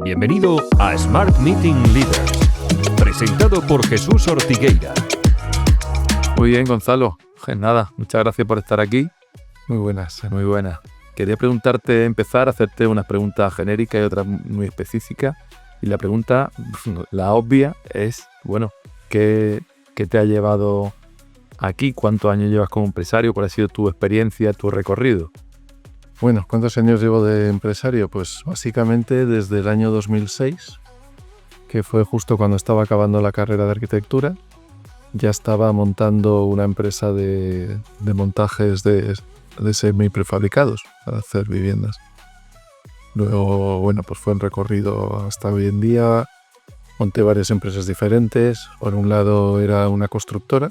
Bienvenido a Smart Meeting Leaders, presentado por Jesús Ortigueira. Muy bien, Gonzalo. Nada, muchas gracias por estar aquí. Muy buenas. Muy buenas. Quería preguntarte, hacerte unas preguntas genéricas y otras muy específicas. Y la pregunta, la obvia, es, ¿qué te ha llevado aquí? ¿Cuántos años llevas como empresario? ¿Cuál ha sido tu experiencia, tu recorrido? Bueno, ¿cuántos años llevo de empresario? Pues básicamente desde el año 2006, que fue justo cuando estaba acabando la carrera de arquitectura. Ya estaba montando una empresa de montajes de semi-prefabricados para hacer viviendas. Luego, pues fue un recorrido hasta hoy en día. Monté varias empresas diferentes. Por un lado era una constructora,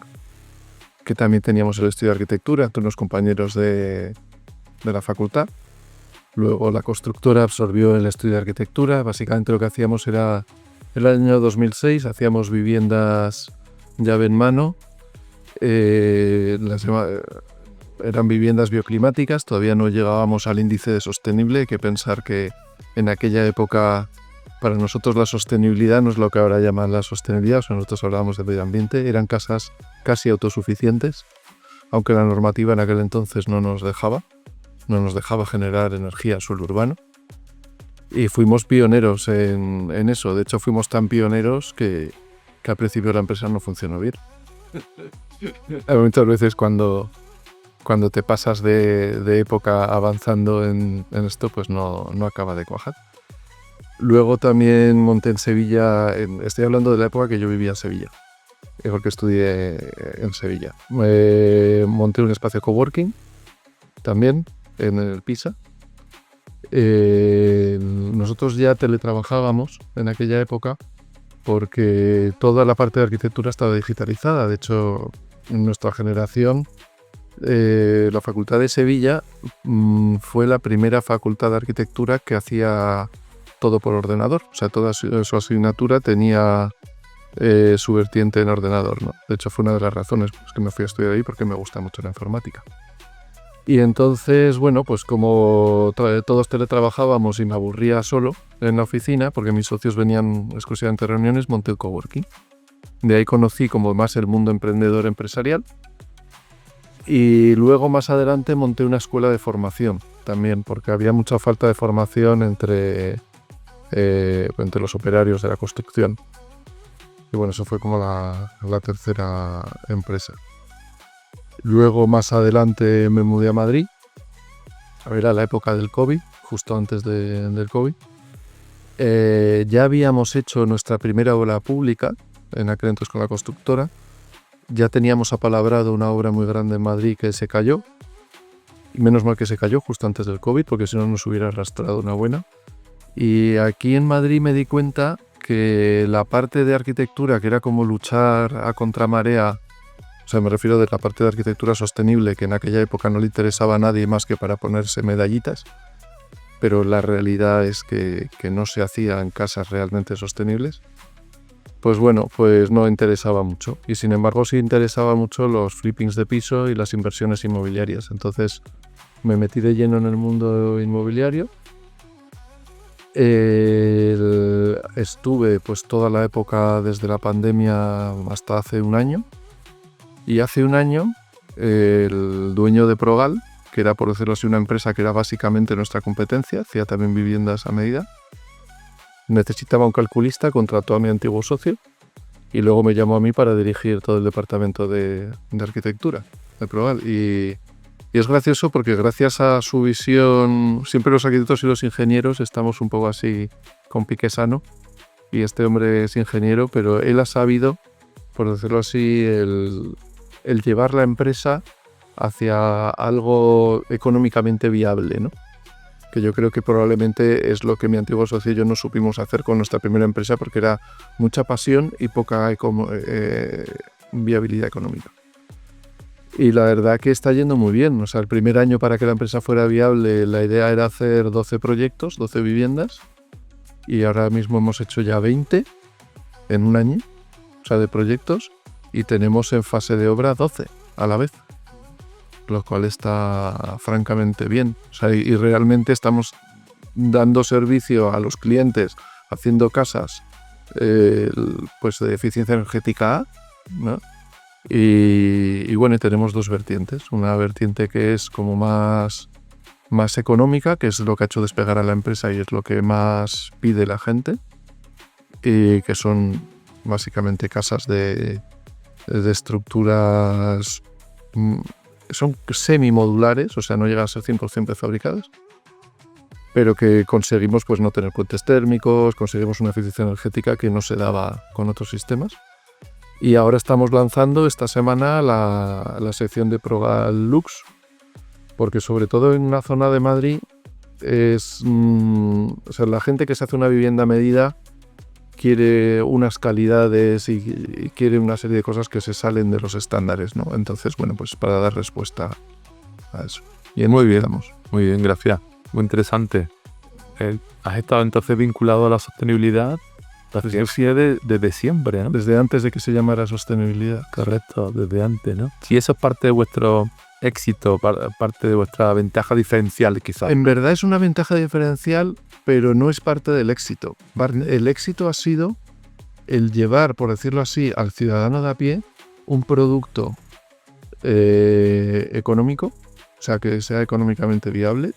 que también teníamos el estudio de arquitectura, entre unos compañeros de la facultad. Luego la constructora absorbió el estudio de arquitectura. Básicamente lo que hacíamos era, en el año 2006, hacíamos viviendas llave en mano. Eran viviendas bioclimáticas, todavía no llegábamos al índice de sostenible. Hay que pensar que en aquella época para nosotros la sostenibilidad no es lo que ahora llaman la sostenibilidad, nosotros hablábamos de medio ambiente. Eran casas casi autosuficientes, aunque la normativa en aquel entonces no nos dejaba generar energía a suelo urbano. Y fuimos pioneros en eso. De hecho, fuimos tan pioneros que al principio la empresa no funcionó bien. Hay muchas veces cuando te pasas de época avanzando en esto, pues no acaba de cuajar. Luego también monté en Sevilla, estoy hablando de la época que yo vivía en Sevilla, porque estudié en Sevilla. Monté un espacio coworking también en el Pisa. Nosotros ya teletrabajábamos en aquella época porque toda la parte de arquitectura estaba digitalizada. De hecho, en nuestra generación, la Facultad de Sevilla fue la primera facultad de arquitectura que hacía todo por ordenador. O sea, toda su asignatura tenía su vertiente en ordenador, ¿no? De hecho, fue una de las razones por las que me fui a estudiar ahí, porque me gusta mucho la informática. Y entonces, pues como todos teletrabajábamos y me aburría solo en la oficina, porque mis socios venían exclusivamente a reuniones, monté el coworking. De ahí conocí como más el mundo emprendedor empresarial. Y luego más adelante monté una escuela de formación también, porque había mucha falta de formación entre los operarios de la construcción. Y eso fue como la tercera empresa. Luego más adelante me mudé a Madrid. Era la época del COVID, justo antes del COVID. Ya habíamos hecho nuestra primera obra pública en aquel entonces con la constructora. Ya teníamos apalabrado una obra muy grande en Madrid que se cayó. Y menos mal que se cayó justo antes del COVID, porque si no nos hubiera arrastrado una buena. Y aquí en Madrid me di cuenta que la parte de arquitectura, que era como luchar a contramarea, o sea, me refiero de la parte de arquitectura sostenible, que en aquella época no le interesaba a nadie más que para ponerse medallitas, pero la realidad es que no se hacía en casas realmente sostenibles, pues no interesaba mucho. Y sin embargo sí interesaba mucho los flippings de piso y las inversiones inmobiliarias. Entonces me metí de lleno en el mundo inmobiliario. Estuve toda la época desde la pandemia hasta hace un año. Y hace un año el dueño de Progal, que era, por decirlo así, una empresa que era básicamente nuestra competencia, hacía también viviendas a medida, necesitaba un calculista, contrató a mi antiguo socio y luego me llamó a mí para dirigir todo el departamento de arquitectura de Progal. Y es gracioso porque gracias a su visión, siempre los arquitectos y los ingenieros estamos un poco así con pique sano, y este hombre es ingeniero, pero él ha sabido, por decirlo así, el llevar la empresa hacia algo económicamente viable, ¿no? Que yo creo que probablemente es lo que mi antiguo socio y yo no supimos hacer con nuestra primera empresa, porque era mucha pasión y poca viabilidad económica. Y la verdad que está yendo muy bien. O sea, el primer año, para que la empresa fuera viable, la idea era hacer 12 proyectos, 12 viviendas, y ahora mismo hemos hecho ya 20 en un año, de proyectos, y tenemos en fase de obra 12 a la vez, lo cual está francamente bien. Y realmente estamos dando servicio a los clientes, haciendo casas pues de eficiencia energética A, ¿no? Y bueno, tenemos dos vertientes. Una vertiente que es como más económica, que es lo que ha hecho despegar a la empresa y es lo que más pide la gente, y que son básicamente casas de estructuras, son semimodulares, o sea, no llegan a ser 100% prefabricadas, pero que conseguimos pues no tener puentes térmicos, conseguimos una eficiencia energética que no se daba con otros sistemas. Y ahora estamos lanzando esta semana la sección de Progal Lux, porque sobre todo en una zona de Madrid es, o sea, la gente que se hace una vivienda a medida quiere unas calidades y quiere una serie de cosas que se salen de los estándares, ¿no? Entonces, bueno, pues para dar respuesta a eso. Y muy bien, muy bien, gracias. Muy interesante. ¿Has estado entonces vinculado a la sostenibilidad? Desde siempre, ¿no? Desde antes de que se llamara sostenibilidad. Correcto, desde antes, ¿no? Y eso es parte de vuestro éxito, parte de vuestra ventaja diferencial, quizás. En verdad es una ventaja diferencial, pero no es parte del éxito. El éxito ha sido el llevar, por decirlo así, al ciudadano de a pie un producto económico, o sea, que sea económicamente viable,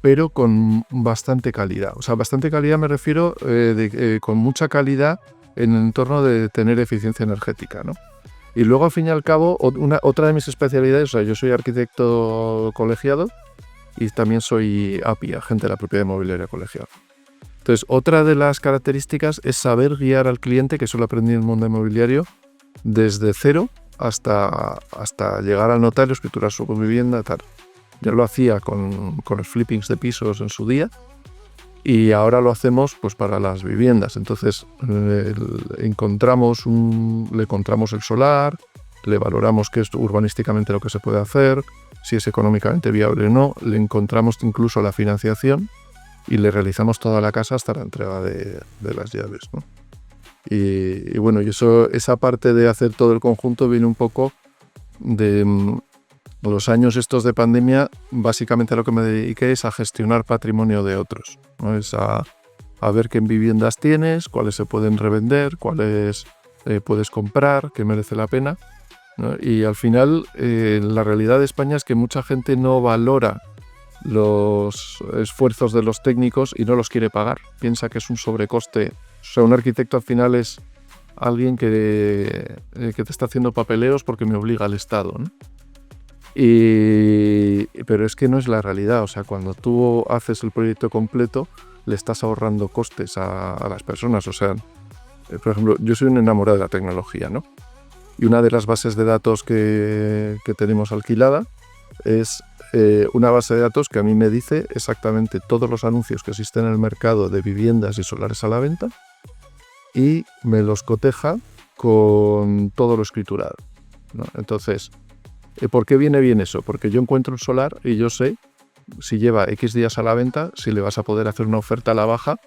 pero con bastante calidad. O sea, bastante calidad me refiero con mucha calidad en el entorno de tener eficiencia energética, ¿no? Y luego, al fin y al cabo, otra de mis especialidades, o sea, yo soy arquitecto colegiado y también soy API, agente de la propiedad inmobiliaria colegiado. Entonces, otra de las características es saber guiar al cliente, que eso lo aprendí en el mundo inmobiliario, desde cero hasta llegar al notario, escriturar su vivienda, tal. Yo lo hacía con los flippings de pisos en su día y ahora lo hacemos pues para las viviendas. Entonces le encontramos el solar, le valoramos qué es urbanísticamente lo que se puede hacer, si es económicamente viable o no, le encontramos incluso la financiación y le realizamos toda la casa hasta la entrega de las llaves, ¿no? Y bueno, y esa parte de hacer todo el conjunto viene un poco de los años estos de pandemia. Básicamente a lo que me dediqué es a gestionar patrimonio de otros, ¿no? Es a ver qué viviendas tienes, cuáles se pueden revender, cuáles puedes comprar, qué merece la pena, ¿no? Y al final la realidad de España es que mucha gente no valora los esfuerzos de los técnicos y no los quiere pagar. Piensa que es un sobrecoste. O sea, un arquitecto al final es alguien que te está haciendo papeleos porque me obliga al Estado, ¿no? Pero es que no es la realidad. O sea, cuando tú haces el proyecto completo, le estás ahorrando costes a las personas. O sea, por ejemplo, yo soy un enamorado de la tecnología, ¿no? Y una de las bases de datos que tenemos alquilada es una base de datos que a mí me dice exactamente todos los anuncios que existen en el mercado de viviendas y solares a la venta y me los coteja con todo lo escriturado, ¿no? Entonces, ¿por qué viene bien eso? Porque yo encuentro un solar y yo sé si lleva X días a la venta, si le vas a poder hacer una oferta a la baja,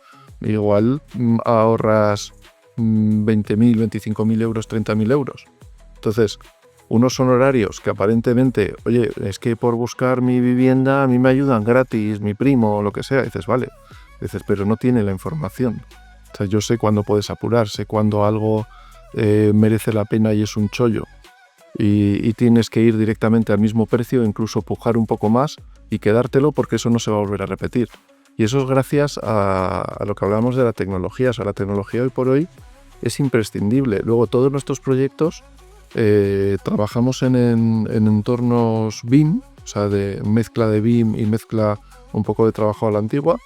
igual ahorras 20.000, 25.000 euros, 30.000 euros. Entonces, unos honorarios que aparentemente, oye, es que por buscar mi vivienda a mí me ayudan gratis, mi primo o lo que sea. Y dices, vale. Dices, pero no tiene la información. O sea, yo sé cuándo puedes apurar, sé cuándo algo merece la pena y es un chollo. Y tienes que ir directamente al mismo precio, incluso pujar un poco más y quedártelo porque eso no se va a volver a repetir. Y eso es gracias a lo que hablamos de la tecnología. O sea, la tecnología hoy por hoy es imprescindible. Luego, todos nuestros proyectos trabajamos en entornos BIM, o sea, de mezcla de BIM y mezcla un poco de trabajo a la antigua.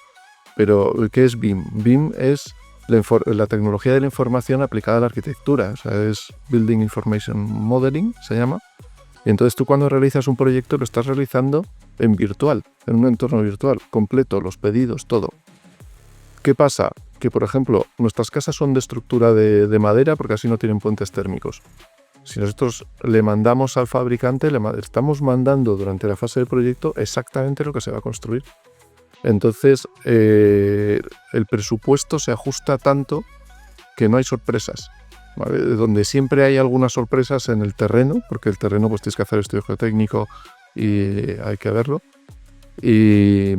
Pero, ¿qué es BIM? BIM es la tecnología de la información aplicada a la arquitectura. O sea, es Building Information Modeling, se llama. Y entonces tú cuando realizas un proyecto lo estás realizando en virtual, en un entorno virtual, completo, los pedidos, todo. ¿Qué pasa? Que, por ejemplo, nuestras casas son de estructura de madera porque así no tienen puentes térmicos. Si nosotros le mandamos al fabricante, estamos mandando durante la fase del proyecto exactamente lo que se va a construir. Entonces, el presupuesto se ajusta tanto que no hay sorpresas, ¿vale? Donde siempre hay algunas sorpresas en el terreno, porque el terreno pues tienes que hacer estudio geotécnico y hay que verlo. Y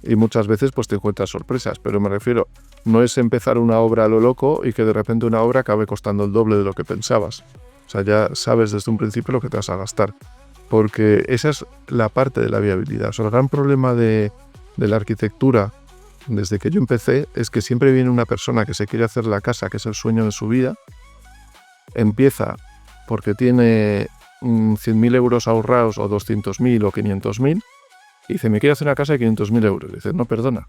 Y muchas veces pues te encuentras sorpresas, pero me refiero, no es empezar una obra a lo loco y que de repente una obra acabe costando el doble de lo que pensabas. O sea, ya sabes desde un principio lo que te vas a gastar, porque esa es la parte de la viabilidad. O sea, el gran problema de la arquitectura, desde que yo empecé, es que siempre viene una persona que se quiere hacer la casa, que es el sueño de su vida, empieza porque tiene 100.000 euros ahorrados o 200.000 o 500.000 y dice, me quiero hacer una casa de 500.000 euros. Y dice, no, perdona,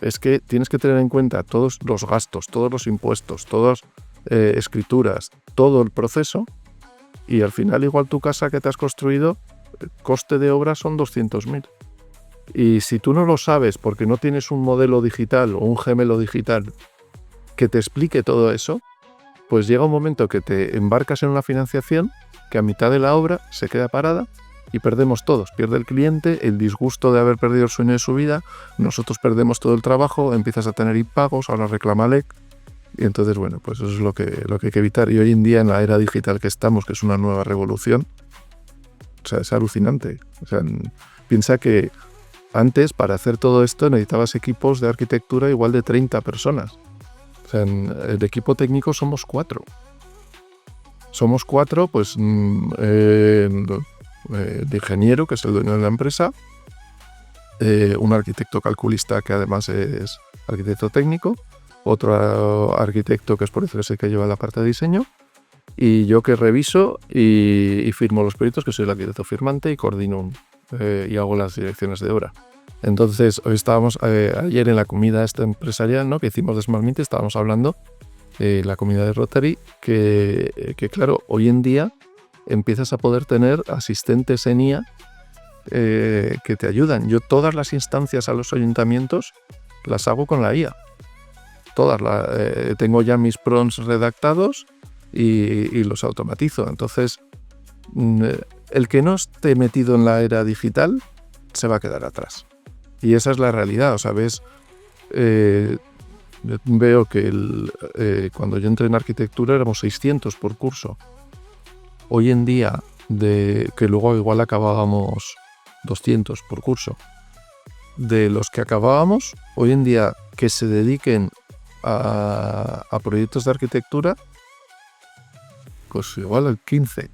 es que tienes que tener en cuenta todos los gastos, todos los impuestos, todas escrituras, todo el proceso, y al final igual tu casa que te has construido, el coste de obra son 200.000. Y si tú no lo sabes porque no tienes un modelo digital o un gemelo digital que te explique todo eso, pues llega un momento que te embarcas en una financiación que a mitad de la obra se queda parada y perdemos todos. Pierde el cliente, el disgusto de haber perdido el sueño de su vida, nosotros perdemos todo el trabajo, empiezas a tener impagos, ahora reclama LEC. Y entonces, bueno, pues eso es lo que hay que evitar. Y hoy en día, en la era digital que estamos, que es una nueva revolución, o sea, es alucinante. O sea, piensa que antes, para hacer todo esto, necesitabas equipos de arquitectura igual de 30 personas. O sea, en el equipo técnico somos 4. Somos 4, pues, de ingeniero, que es el dueño de la empresa, un arquitecto calculista que además es arquitecto técnico, otro arquitecto que es por eso es el que lleva la parte de diseño, y yo que reviso y firmo los proyectos, que soy el arquitecto firmante y coordino y hago las direcciones de obra. Entonces, hoy estábamos, ayer en la comida empresarial, ¿no?, que hicimos de SmartMint, estábamos hablando de la comida de Rotary, que claro, hoy en día empiezas a poder tener asistentes en IA que te ayudan. Yo todas las instancias a los ayuntamientos las hago con la IA. Todas. Tengo ya mis prompts redactados y los automatizo. Entonces, el que no esté metido en la era digital se va a quedar atrás. Y esa es la realidad. O sea, ves, veo que cuando yo entré en arquitectura éramos 600 por curso. Hoy en día, que luego igual acabábamos 200 por curso. De los que acabábamos, hoy en día que se dediquen a proyectos de arquitectura, pues igual el 15,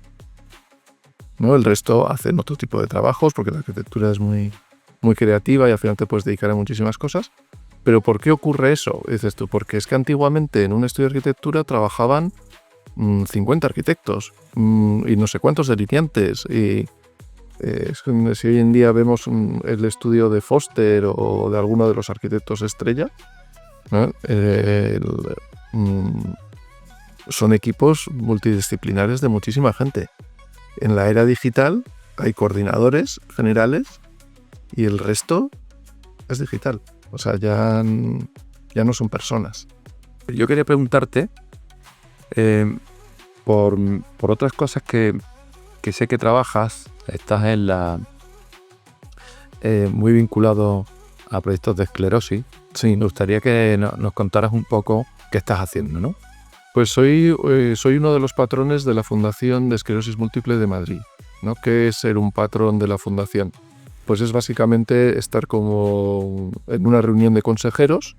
¿no? El resto hacen otro tipo de trabajos porque la arquitectura es muy, muy creativa y al final te puedes dedicar a muchísimas cosas. ¿Pero por qué ocurre eso? Dices tú, porque es que antiguamente en un estudio de arquitectura trabajaban 50 arquitectos y no sé cuántos delineantes. Y si hoy en día vemos el estudio de Foster o de alguno de los arquitectos estrella, ¿no? Son equipos multidisciplinares de muchísima gente. En la era digital hay coordinadores generales y el resto es digital. O sea, ya no son personas. Yo quería preguntarte por otras cosas que sé que trabajas. Estás muy vinculado a proyectos de esclerosis. Sí, me gustaría que nos contaras un poco qué estás haciendo, ¿no? Pues soy uno de los patrones de la Fundación de Esclerosis Múltiple de Madrid, ¿no? ¿Qué es ser un patrón de la fundación? Pues es básicamente estar como en una reunión de consejeros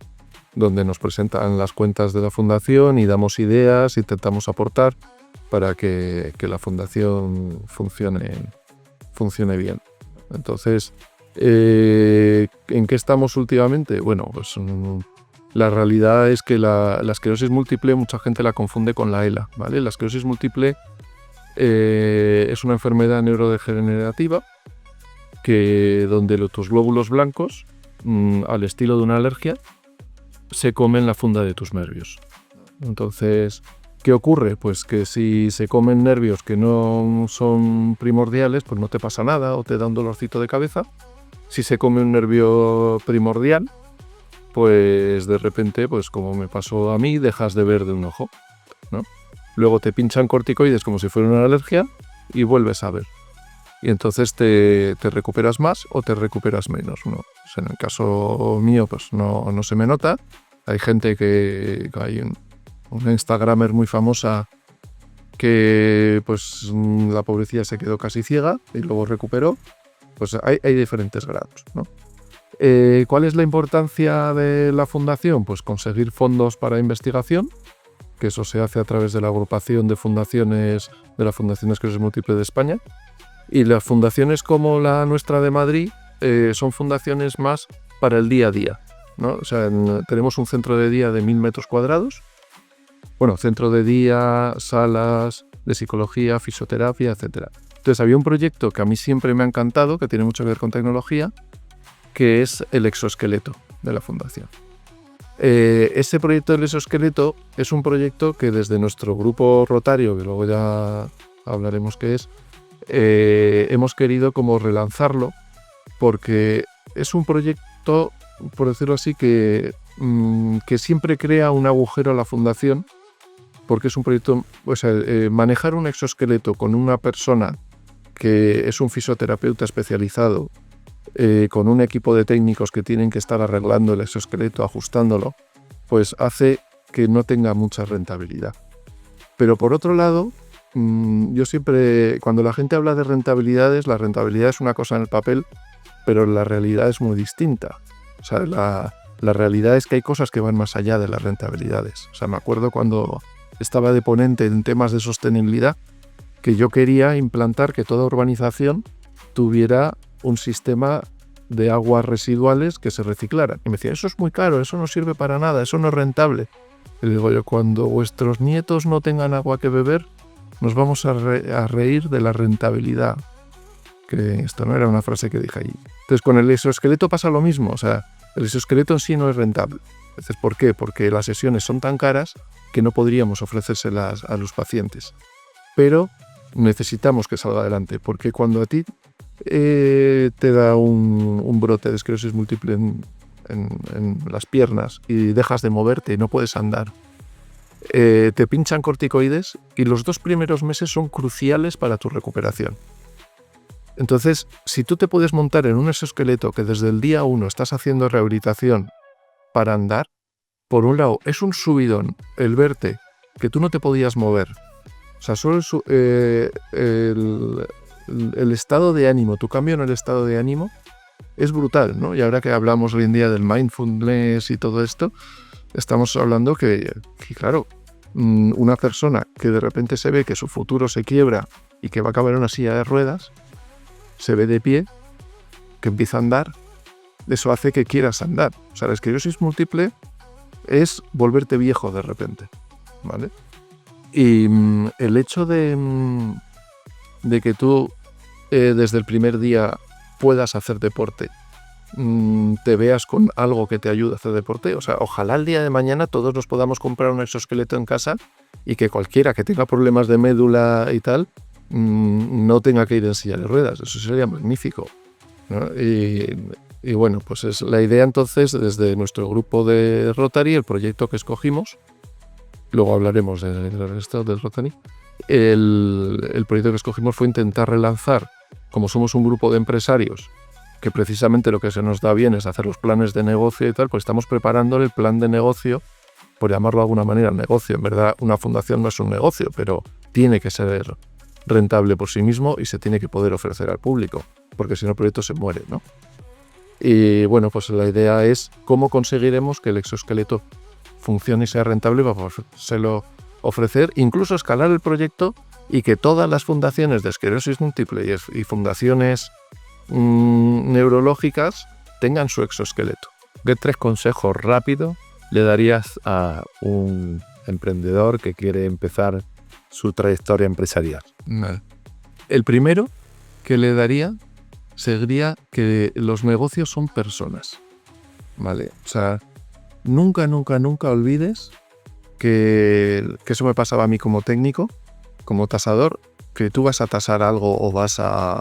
donde nos presentan las cuentas de la fundación y damos ideas, intentamos aportar para que la fundación funcione bien. Entonces, ¿en qué estamos últimamente? Bueno, pues la realidad es que la esclerosis múltiple mucha gente la confunde con la ELA, ¿vale? La esclerosis múltiple es una enfermedad neurodegenerativa donde tus glóbulos blancos, al estilo de una alergia, se comen la funda de tus nervios. Entonces, ¿qué ocurre? Pues que si se comen nervios que no son primordiales, pues no te pasa nada o te da un dolorcito de cabeza. Si se come un nervio primordial, pues de repente, pues como me pasó a mí, dejas de ver de un ojo, ¿no? Luego te pinchan corticoides como si fuera una alergia y vuelves a ver. Y entonces te recuperas más o te recuperas menos, ¿no? Pues en el caso mío, pues no se me nota. Hay gente hay una Instagramer muy famosa que pues la pobrecilla se quedó casi ciega y luego recuperó. Pues hay diferentes grados, ¿no? ¿Cuál es la importancia de la fundación? Pues conseguir fondos para investigación, que eso se hace a través de la agrupación de fundaciones de la Fundación Esclerosis Múltiple de España. Y las fundaciones como la nuestra de Madrid son fundaciones más para el día a día, ¿no? O sea, tenemos un centro de día de 1000 metros cuadrados. Bueno, centro de día, salas de psicología, fisioterapia, etc. Entonces había un proyecto que a mí siempre me ha encantado, que tiene mucho que ver con tecnología, que es el exoesqueleto de la fundación. Ese proyecto del exoesqueleto es un proyecto que desde nuestro grupo rotario, que luego ya hablaremos qué es, hemos querido como relanzarlo, porque es un proyecto, por decirlo así, que siempre crea un agujero a la fundación, porque es un proyecto, o sea, manejar un exoesqueleto con una persona que es un fisioterapeuta especializado, con un equipo de técnicos que tienen que estar arreglando el exoesqueleto, ajustándolo, pues hace que no tenga mucha rentabilidad. Pero por otro lado, yo siempre, cuando la gente habla de rentabilidades, la rentabilidad es una cosa en el papel, pero la realidad es muy distinta. O sea, la realidad es que hay cosas que van más allá de las rentabilidades. O sea, me acuerdo cuando estaba de ponente en temas de sostenibilidad, que yo quería implantar que toda urbanización tuviera un sistema de aguas residuales que se reciclaran. Y me decía, eso es muy caro, eso no sirve para nada, eso no es rentable. Y le digo yo, cuando vuestros nietos no tengan agua que beber, nos vamos a reír de la rentabilidad. Que esto no era una frase que dije allí. Entonces, con el exoesqueleto pasa lo mismo. O sea, el exoesqueleto en sí no es rentable. Entonces, ¿por qué? Porque las sesiones son tan caras que no podríamos ofrecérselas a los pacientes. Pero necesitamos que salga adelante, porque cuando a ti te da un brote de esclerosis múltiple en las piernas y dejas de moverte y no puedes andar, te pinchan corticoides y los 2 primeros meses son cruciales para tu recuperación. Entonces, si tú te puedes montar en un exoesqueleto que desde el día 1 estás haciendo rehabilitación para andar, por un lado es un subidón el verte que tú no te podías mover. O sea, solo el estado de ánimo, tu cambio en el estado de ánimo es brutal, ¿no? Y ahora que hablamos hoy en día del mindfulness y todo esto, estamos hablando que claro, una persona que de repente se ve que su futuro se quiebra y que va a acabar en una silla de ruedas, se ve de pie, que empieza a andar, eso hace que quieras andar. O sea, la esclerosis múltiple es volverte viejo de repente, ¿vale? Y el hecho de que tú desde el primer día puedas hacer deporte, te veas con algo que te ayude a hacer deporte, o sea, ojalá el día de mañana todos nos podamos comprar un exoesqueleto en casa y que cualquiera que tenga problemas de médula y tal, no tenga que ir en silla de ruedas. Eso sería magnífico, ¿no? Y bueno, pues es la idea entonces desde nuestro grupo de Rotary, el proyecto que escogimos, luego hablaremos del resto del Rotary, el proyecto que escogimos fue intentar relanzar, como somos un grupo de empresarios, que precisamente lo que se nos da bien es hacer los planes de negocio y tal, pues estamos preparando el plan de negocio, por llamarlo de alguna manera, el negocio. En verdad, una fundación no es un negocio, pero tiene que ser rentable por sí mismo y se tiene que poder ofrecer al público, porque si no el proyecto se muere, ¿no? Y bueno, pues la idea es cómo conseguiremos que el exoesqueleto funcione y sea rentable para podérselo ofrecer, incluso escalar el proyecto y que todas las fundaciones de esclerosis múltiple y fundaciones neurológicas tengan su exoesqueleto. ¿Qué 3 consejos rápidos le darías a un emprendedor que quiere empezar su trayectoria empresarial? Vale. El primero que le daría sería que los negocios son personas, ¿vale? O sea, nunca olvides que eso me pasaba a mí como técnico, como tasador, que tú vas a tasar algo o vas a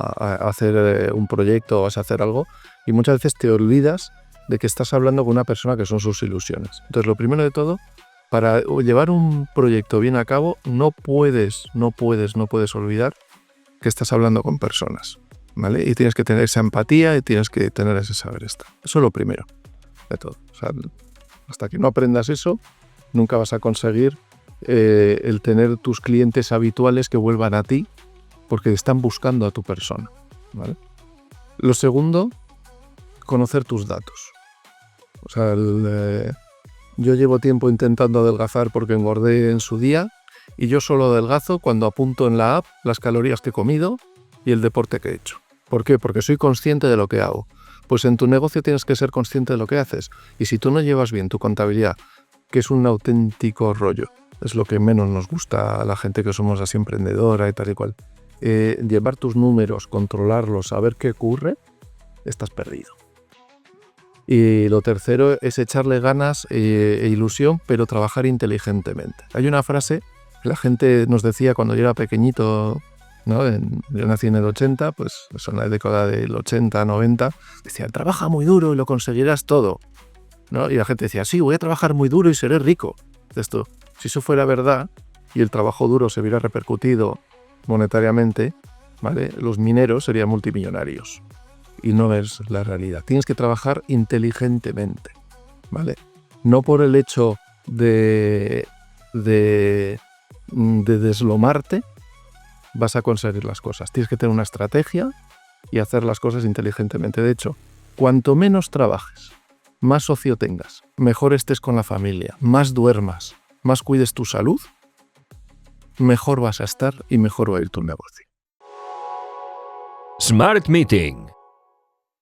hacer un proyecto o vas a hacer algo y muchas veces te olvidas de que estás hablando con una persona que son sus ilusiones. Entonces, lo primero de todo, para llevar un proyecto bien a cabo, no puedes olvidar que estás hablando con personas, ¿vale? Y tienes que tener esa empatía y tienes que tener ese saber estar. Eso es lo primero de todo. O sea, hasta que no aprendas eso, nunca vas a conseguir el tener tus clientes habituales que vuelvan a ti porque están buscando a tu persona, ¿vale? Lo segundo, conocer tus datos. O sea, yo llevo tiempo intentando adelgazar porque engordé en su día y yo solo adelgazo cuando apunto en la app las calorías que he comido y el deporte que he hecho. ¿Por qué? Porque soy consciente de lo que hago. Pues en tu negocio tienes que ser consciente de lo que haces. Y si tú no llevas bien tu contabilidad, que es un auténtico rollo, es lo que menos nos gusta a la gente que somos así emprendedora y tal y cual, llevar tus números, controlarlos, saber qué ocurre, estás perdido. Y lo tercero es echarle ganas e ilusión, pero trabajar inteligentemente. Hay una frase que la gente nos decía cuando yo era pequeñito, ¿no? Yo nací en el 80, pues eso en la década del 80, 90, decía, trabaja muy duro y lo conseguirás todo, ¿no? Y la gente decía, sí, voy a trabajar muy duro y seré rico. Esto, si eso fuera verdad y el trabajo duro se hubiera repercutido monetariamente, ¿vale? Los mineros serían multimillonarios. Y no es la realidad. Tienes que trabajar inteligentemente, ¿vale? No por el hecho de deslomarte vas a conseguir las cosas. Tienes que tener una estrategia y hacer las cosas inteligentemente. De hecho, cuanto menos trabajes, más ocio tengas, mejor estés con la familia, más duermas, más cuides tu salud, mejor vas a estar y mejor va a ir tu negocio. Smart Meeting